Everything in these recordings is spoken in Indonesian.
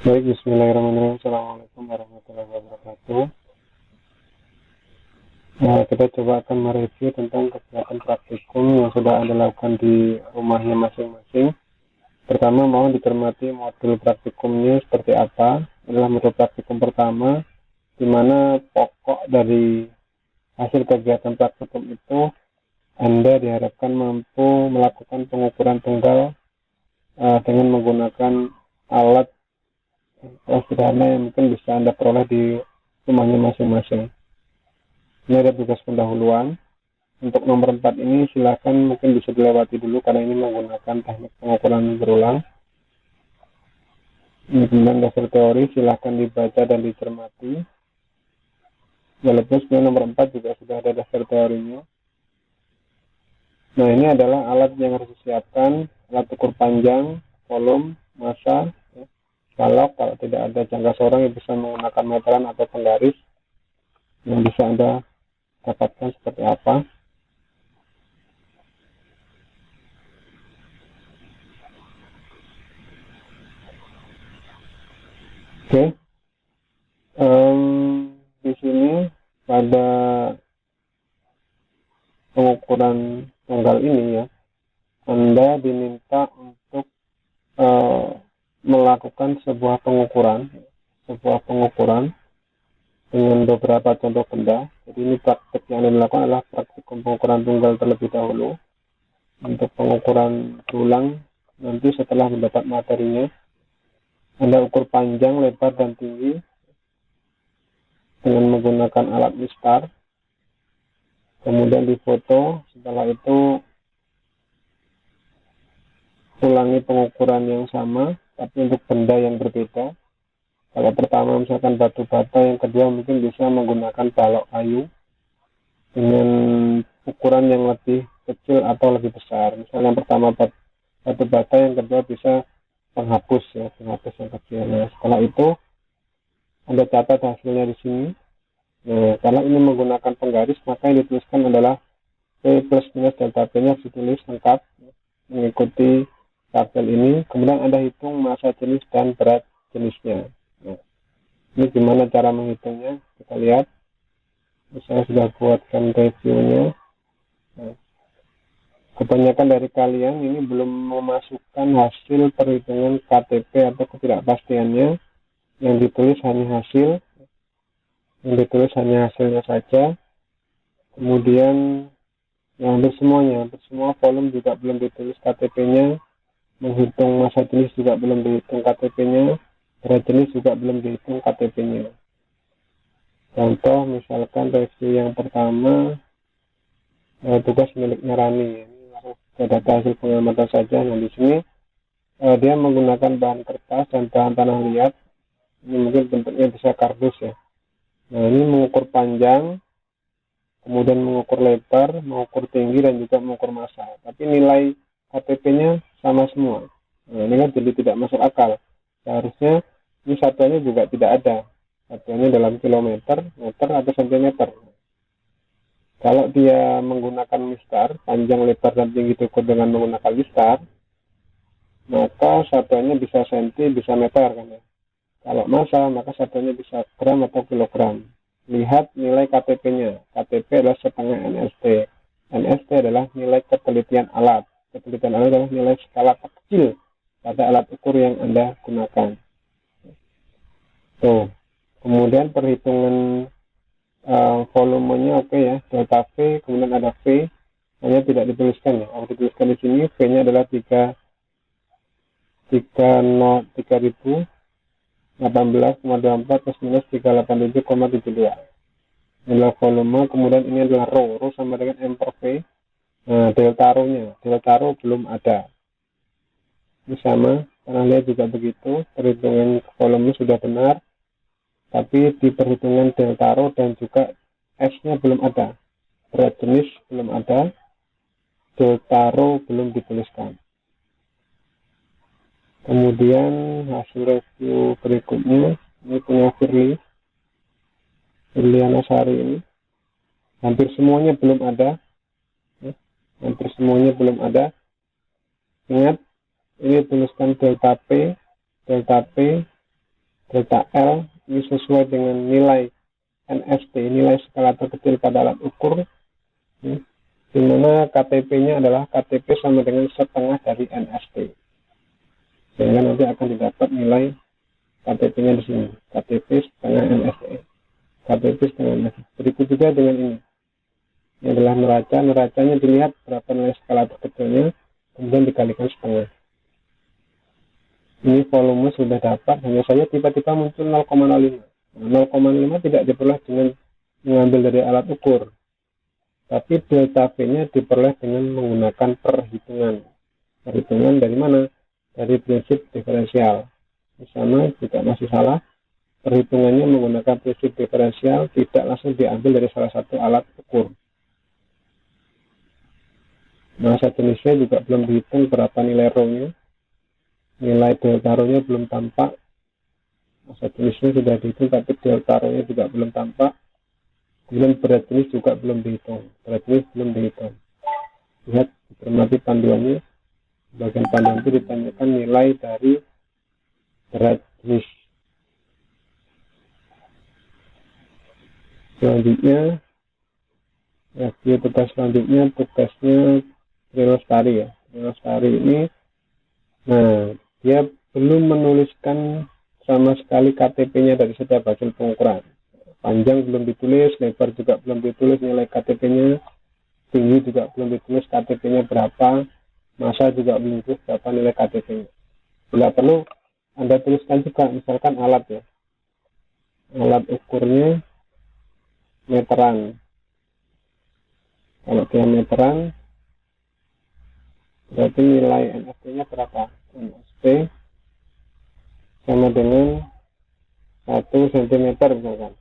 Baik, bismillahirrahmanirrahim. Assalamualaikum warahmatullahi wabarakatuh. Kita coba akan mereview tentang kegiatan praktikum yang sudah Anda lakukan di rumahnya masing-masing. Pertama, mohon dicermati modul praktikumnya seperti apa. Adalah modul praktikum pertama, di mana pokok dari hasil kegiatan praktikum itu Anda diharapkan mampu melakukan pengukuran tunggal dengan menggunakan alat sederhana yang mungkin bisa Anda peroleh di rumahnya masing-masing. Ini ada tugas pendahuluan. Untuk nomor 4 ini silakan mungkin bisa dilewati dulu karena ini menggunakan teknik pengukuran berulang. Ini tentang dasar teori, silakan dibaca dan dicermati. Walaupun sebenarnya nomor 4 juga sudah ada dasar teorinya. Nah, ini adalah alat yang harus disiapkan, alat ukur panjang, volume, massa, kalau tidak ada jangka sorong yang bisa menggunakan meteran atau penggaris yang bisa Anda dapatkan seperti apa. Oke, di sini pada pengukuran tunggal ini ya, Anda diminta untuk melakukan sebuah pengukuran dengan beberapa contoh benda. Jadi ini praktik yang dilakukan adalah praktik pengukuran tunggal terlebih dahulu. Untuk pengukuran berulang nanti setelah mendapat materinya, Anda ukur panjang, lebar, dan tinggi dengan menggunakan alat mistar. Kemudian difoto. Setelah itu ulangi pengukuran yang sama, tapi untuk benda yang berbeda. Kalau pertama misalkan batu bata, yang kedua mungkin bisa menggunakan balok kayu dengan ukuran yang lebih kecil atau lebih besar. Misalnya yang pertama batu bata, yang kedua bisa penghapus yang kecil. Nah, setelah itu Anda catat hasilnya di sini. Nah, karena ini menggunakan penggaris, maka yang dituliskan adalah P plus minus delta P-nya ditulis lengkap mengikuti tabel ini. Kemudian Anda hitung massa jenis dan berat jenisnya. Nah, ini gimana cara menghitungnya? Kita lihat. Saya sudah buatkan reviewnya. Nah, kebanyakan dari kalian ini belum memasukkan hasil perhitungan KTP atau ketidakpastiannya. Yang ditulis hanya hasilnya saja. Kemudian yang hampir semua volume juga belum ditulis KTP-nya. Menghitung massa jenis juga belum dihitung KTP-nya. Berat jenis juga belum dihitung KTP-nya. Contoh misalkan review yang pertama, tugas miliknya Rani. Ini data hasil pengamatan saja. Nah, di sini dia menggunakan bahan kertas dan bahan tanah liat. Ini mungkin bentuknya bisa kardus ya. Nah, ini mengukur panjang, kemudian mengukur lebar, mengukur tinggi, dan juga mengukur massa. Tapi nilai KTP-nya sama semua. Nah, ini kan jadi tidak masuk akal. Seharusnya ini satuannya juga tidak ada. Satuannya dalam kilometer, meter, atau sentimeter. Kalau dia menggunakan mistar, panjang, lebar, dan tinggi diukur dengan menggunakan mistar, maka satuannya bisa senti, bisa meter kan ya. Kalau massa, maka satuannya bisa gram atau kilogram. Lihat nilai KTP-nya. KTP adalah setengah NST. NST adalah nilai ketelitian alat. Ketelitian alat adalah nilai skala kecil pada alat ukur yang Anda gunakan. Tuh. Kemudian perhitungan volumenya oke ya, delta V, kemudian ada V, hanya tidak dituliskan ya. Kalau dituliskan di sini, V-nya adalah 3018,24 plus minus 387,72. Ini adalah volume, kemudian ini adalah rho sama dengan M per V. Nah, delta rho belum ada. Ini sama, karena lihat juga begitu, perhitungan volume sudah benar, tapi di perhitungan delta rho dan juga S-nya belum ada. Berat jenis belum ada, delta rho belum dituliskan. Kemudian hasil review berikutnya, ini punya Firly Anasari ini. Hampir semuanya belum ada. Ingat, ini tuliskan delta P, delta L ini sesuai dengan nilai NST, nilai skala terkecil pada alat ukur, di mana KTP-nya adalah KTP sama dengan setengah dari NST, sehingga nanti akan didapat nilai KTP-nya di sini, KTP setengah NST, KTP setengah NST. Berikut juga dengan ini adalah neracanya dilihat berapa nilai skala terkecilnya, kemudian dikalikan setengah. Ini volume sudah dapat, hanya saja tiba-tiba muncul 0,05. 0,5 tidak diperoleh dengan mengambil dari alat ukur, tapi delta V-nya diperoleh dengan menggunakan perhitungan. Perhitungan dari mana? Dari prinsip diferensial. Di sana juga masih salah. Perhitungannya menggunakan prinsip diferensial, tidak langsung diambil dari salah satu alat ukur. Massa jenisnya juga belum dihitung berapa nilai rho-nya. Nilai delta rho-nya belum tampak. Massa jenisnya sudah dihitung, tapi delta rho-nya juga belum tampak. Kemudian berat jenis juga belum dihitung. Berat jenis belum dihitung. Lihat, cermati panduannya. Bagian panduan itu ditanyakan nilai dari berat jenis. Selanjutnya, tugas selanjutnya, tugasnya Trilostari ya. Trilostari ini, nah, dia belum menuliskan sama sekali KTP-nya dari setiap hasil pengukuran. Panjang belum ditulis, lebar juga belum ditulis nilai KTP-nya, tinggi juga belum ditulis KTP-nya berapa, massa juga belum ditulis berapa nilai KTP-nya. Bila perlu, Anda tuliskan juga, misalkan alat ya. Alat ukurnya meteran. Kalau dia meteran, berarti nilai NST-nya berapa? NST sama dengan 1 cm misalkan.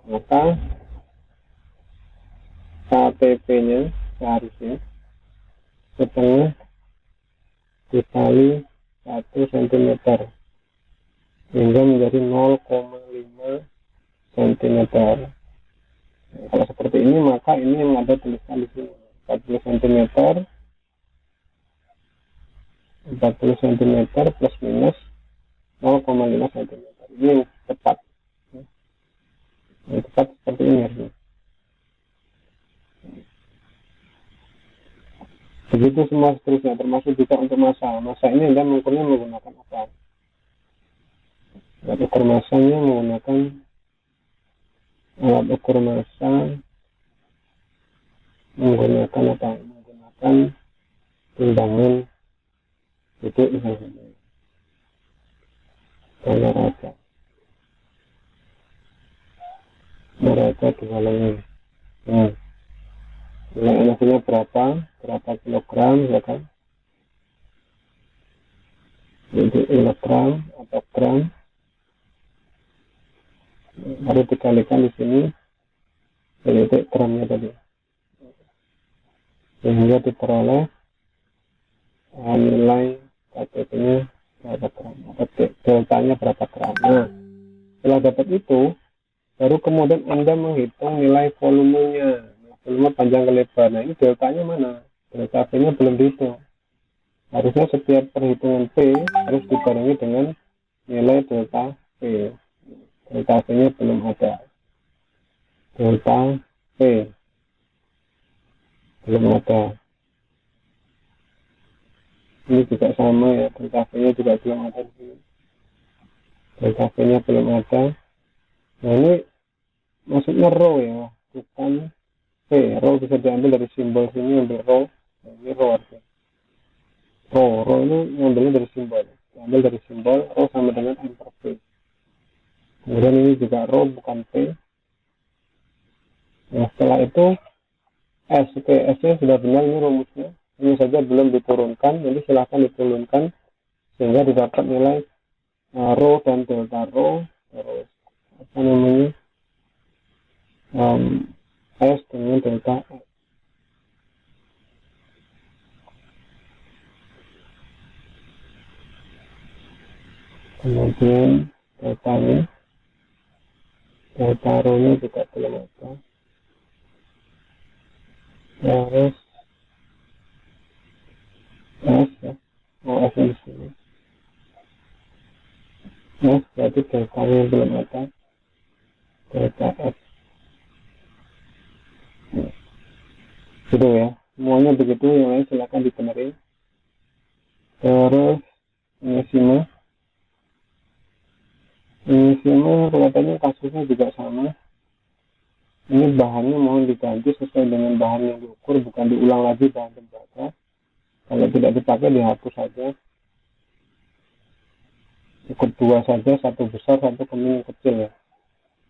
Maka KTP-nya seharusnya setengah dikali 1 cm hingga menjadi 0,5 cm. Kalau seperti ini, maka ini yang ada tulisan di sini 40 cm 40 cm plus minus 0,5 cm. Ini yang tepat. Yang tepat seperti ini harusnya. Begitu semua seterusnya, termasuk juga untuk massa. Massa ini Anda mengukurnya menggunakan apa? Alat ukur massanya menggunakan alat ukur massa, menggunakan apa? Menggunakan timbangan duduk misalnya. Kalau neraca dihalangi. Nah, nilai energinya berapa kilogram, ya kan? Jadi kilogram atau gram, harus dikalikan di sini dari gramnya tadi, sehingga diperoleh nilai KTP-nya berapa gram, atau deltanya berapa gram. Nah, setelah dapat itu, baru kemudian Anda menghitung nilai volumenya, volume panjang ke lebar. Nah, ini deltanya mana? Delta V-nya belum dihitung. Harusnya setiap perhitungan P harus dibarengi dengan nilai delta V. Delta V-nya belum ada. Delta V belum ada. Ini juga sama ya, delta V-nya juga belum ada di sini. Delta V-nya belum ada. Nah, ini maksudnya rho ya, bukan V. Rho bisa diambil dari simbol sini, ambil rho. Nah, ini rho artinya. Rho ini ngambilnya dari simbol. Diambil dari simbol, rho sama dengan M per V. Kemudian ini juga rho bukan P. Nah, setelah itu S, S-nya sudah benar, ini rumusnya. Ini saja belum diturunkan, jadi silahkan diturunkan sehingga didapat nilai rho dan delta rho, terus apa namanya, S dengan delta S. Kemudian delta-nya, delta rho-nya juga belum ada. Terus S ya, S di sini. Ya, berarti deltanya belum ada, delta F. Gitu ya, semuanya begitu, yang lain silakan dibenerin. Terus ini sima kelihatannya kasusnya juga sama. Ini bahannya mohon diganti sesuai dengan bahan yang diukur, bukan diulang lagi bahan tembaga. Kalau tidak dipakai dihapus saja, cukup 2 saja, 1 besar, 1 keming kecil ya.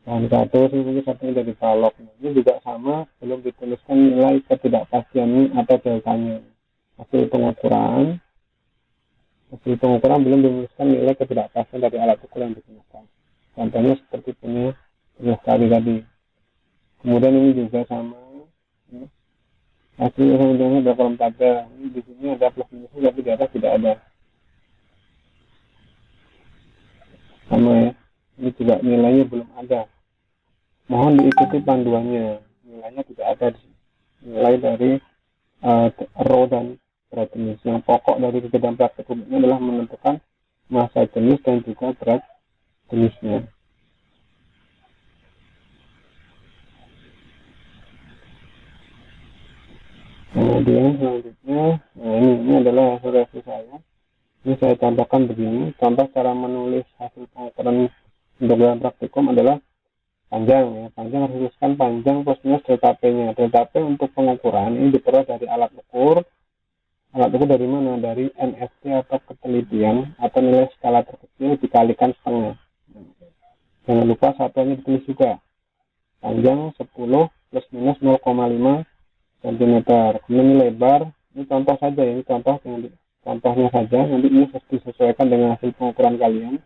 Bahan 1, satunya dari balok. Ini juga sama, belum dituliskan nilai ketidakpastiannya atau deltanya. Hasil pengukuran belum dituliskan nilai ketidakpastian dari alat ukur yang digunakan. Contohnya seperti punya sekali tadi. Kemudian ini juga sama. Hasil yang ada kolom tabel. Ini di sini ada plus minus, tapi di atas tidak ada. Sama ya. Ini juga nilainya belum ada. Mohon diikuti panduannya. Nilainya tidak ada di sini. Nilai dari row dan berat jenis. Yang pokok dari kegiatan praktik umumnya adalah menentukan massa jenis dan juga berat jenisnya. Kemudian selanjutnya, ini adalah hasil review saya. Ini saya contohkan begini. Contoh cara menulis hasil pengukuran untuk dalam praktikum adalah panjang ya. Panjang harus tuliskan panjang plus minus delta P-nya. Delta P untuk pengukuran ini diperoleh dari alat ukur. Alat ukur dari mana? Dari NST atau ketelitian atau nilai skala terkecil dikalikan setengah. Jangan lupa satuannya ditulis juga. Panjang 10 plus minus 0,5 cm. Kemudian ini lebar. Ini contoh saja ya. Ini contohnya saja. Nanti ini harus disesuaikan dengan hasil pengukuran kalian.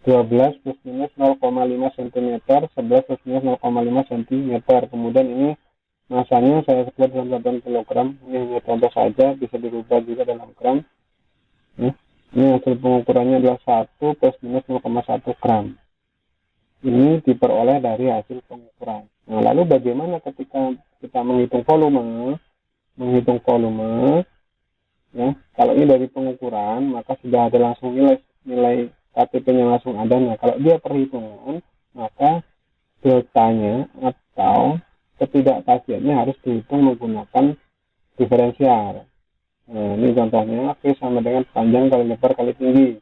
12 plus minus 0,5 cm, 11 plus minus 0,5 cm. Kemudian ini masanya saya sebut dalam 8 kg. Ini hanya contoh saja, bisa dirubah juga dalam gram. Ini hasil pengukurannya adalah 1 plus minus 0,1 gram. Ini diperoleh dari hasil pengukuran. Nah, lalu bagaimana ketika kita menghitung volume? Ya, kalau ini dari pengukuran, maka sudah ada langsung nilai KTP-nya langsung ada. Nah, kalau dia perhitungan, maka deltanya atau ketidakpastiannya harus dihitung menggunakan diferensial. Nah, ini contohnya V sama dengan panjang kali lebar kali tinggi.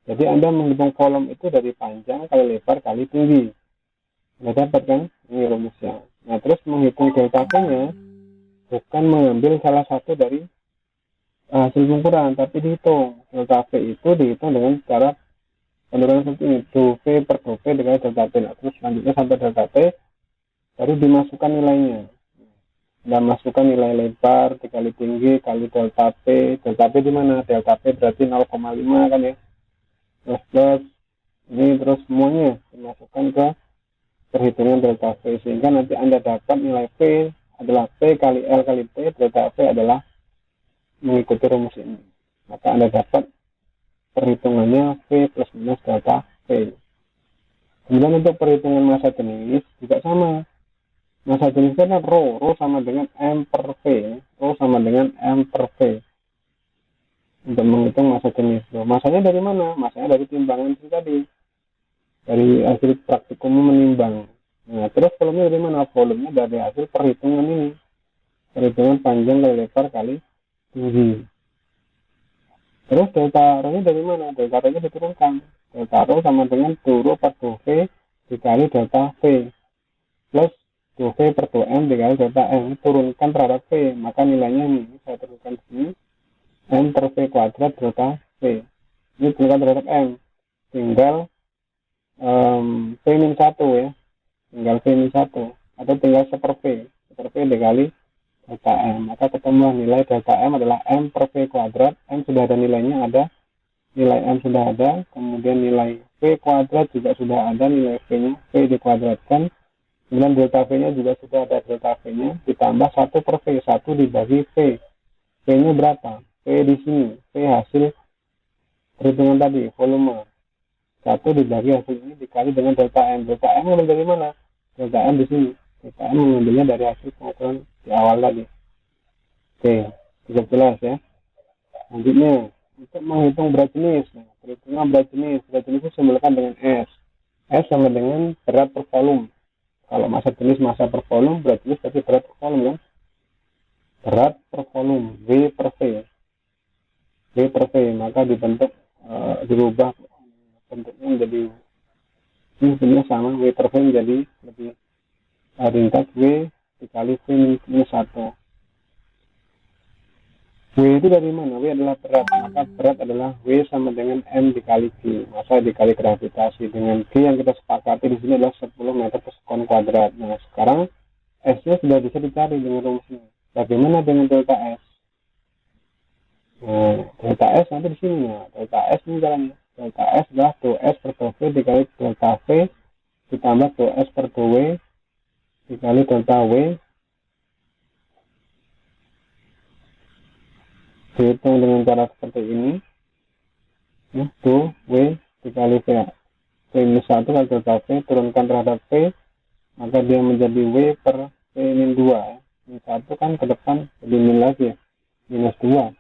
Jadi Anda menghitung volume itu dari panjang kali lebar kali tinggi. Anda dapat kan? Ini rumusnya. Nah, terus menghitung delta P-nya bukan mengambil salah satu dari hasil pengukuran, tapi dihitung. Delta P itu dihitung dengan cara penurunan seperti ini. Do V per do P dikali delta P. Nah, terus selanjutnya sampai delta P baru dimasukkan nilainya. Anda masukkan nilai lebar dikali tinggi kali delta P. Delta P di mana? Delta P berarti 0,5 kan ya. Plus ini terus semuanya dimasukkan ke perhitungan delta P, sehingga nanti Anda dapat nilai P adalah P kali L kali T. Delta P adalah mengikuti rumus ini, maka Anda dapat perhitungannya V plus minus delta P. Kemudian untuk perhitungan massa jenis juga sama. Massa jenis kan rho sama dengan M per V. Rho sama dengan M per V. Untuk menghitung massa jenis. Masanya dari mana? Masanya dari timbangan itu tadi. Dari hasil praktikum menimbang. Nah, terus volumenya dari mana? Volumenya dari hasil perhitungan ini. Perhitungan panjang kali lebar kali tinggi. Terus delta rho-nya dari mana? Delta rho-nya diturunkan. Delta rho sama dengan do per do V dikali delta V. Plus do V per do M dikali delta M. Turunkan terhadap V. Maka nilainya ini. Saya turunkan di sini. M per V kuadrat delta V. Ini turunkan terhadap M. Tinggal V-1 ya. Tinggal V-1. Atau tinggal seper V. Seper V dikali delta M. Maka ketemu nilai delta M adalah M per V kuadrat. M sudah ada nilainya, ada. Nilai M sudah ada. Kemudian nilai V kuadrat juga sudah ada. Nilai V-nya. V dikuadratkan. Kemudian delta V-nya juga sudah ada delta V-nya. Ditambah 1 per V. 1 dibagi V. V-nya berapa? V di sini. V hasil perhitungan tadi. Volume. 1 dibagi hasil ini dikali dengan delta M. Delta M mengambil dari mana? Delta M di sini. Delta M mengambilnya dari hasil pengukuran di awal tadi. Oke, cukup jelas ya. Selanjutnya, untuk menghitung berat jenis. Nah, perhitungan berat jenis itu simbolkan dengan S. S sama dengan berat per volume. Kalau massa jenis massa per volume, berat jenis berarti berat per volume kan? Berat per volume, V per V. V per V, maka dibentuk dirubah bentuknya menjadi ini sebenarnya sama, W per V menjadi lebih ringkas, W dikali V minus 1. W itu dari mana? W adalah berat, maka berat adalah W sama dengan M dikali G, massa dikali gravitasi, dengan G yang kita sepakati di sini adalah 10 meter per sekon kuadrat. Nah, sekarang S-nya sudah bisa dicari dengan rumusnya. Bagaimana dengan delta S? Nah, delta S nanti di sini. Nah, delta S ini jalannya. Delta S adalah dou S per dou V dikali delta V ditambah dou S per dou W dikali delta W. Dihitung dengan cara seperti ini. Dou W dikali V. V minus 1 kali delta V, turunkan terhadap V, maka dia menjadi W per V min 2. Min 1 kan ke depan lebih min lagi ya. Minus 2.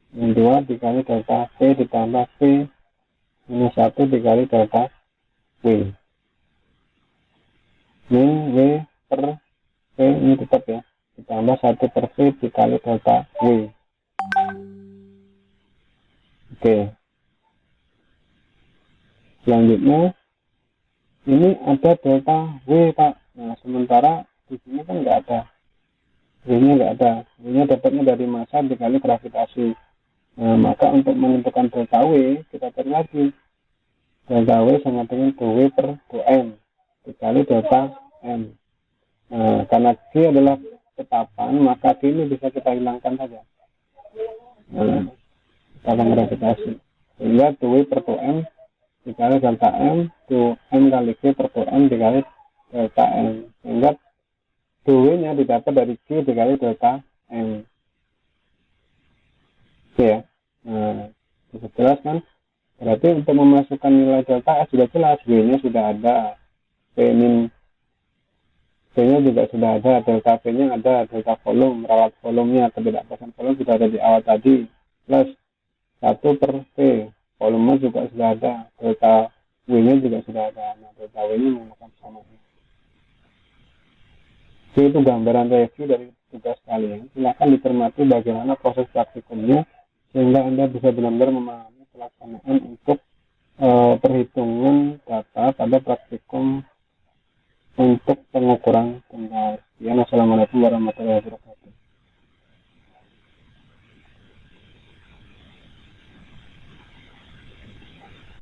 Min 2 dikali delta V ditambah V minus 1 dikali delta W. Min W per V ini tetap ya. Ditambah 1 per V dikali delta W. Oke. Selanjutnya, ini ada delta W, Pak. Nah, sementara di sini kan nggak ada. W-nya nggak ada. W-nya dapatnya dari massa dikali gravitasi. Nah, maka untuk menentukan delta W, kita cari lagi. Delta W sama dengan dou W per dou M dikali delta M. Nah, karena G adalah tetapan, maka G ini bisa kita hilangkan saja. Nah, tetapan gravitasi. Sehingga dou W per dou M dikali delta M, dou M kali G per dou M dikali delta M. Sehingga dou W-nya didapat dari G dikali delta M. Oke ya. Nah, cukup jelas kan? Berarti untuk memasukkan nilai delta S sudah jelas, W-nya sudah ada, V-nya juga sudah ada, delta V-nya ada, delta volume, rawat volumenya, ketidakpasan volume sudah ada di awal tadi, plus 1 per V, volume juga sudah ada, delta W-nya juga sudah ada. Nah, delta W-nya menggunakan sama ini. Jadi itu gambaran review dari tugas kalian. Silakan dicermati bagaimana proses praktikumnya sehingga Anda bisa benar-benar memahami pelaksanaan untuk perhitungan data pada praktikum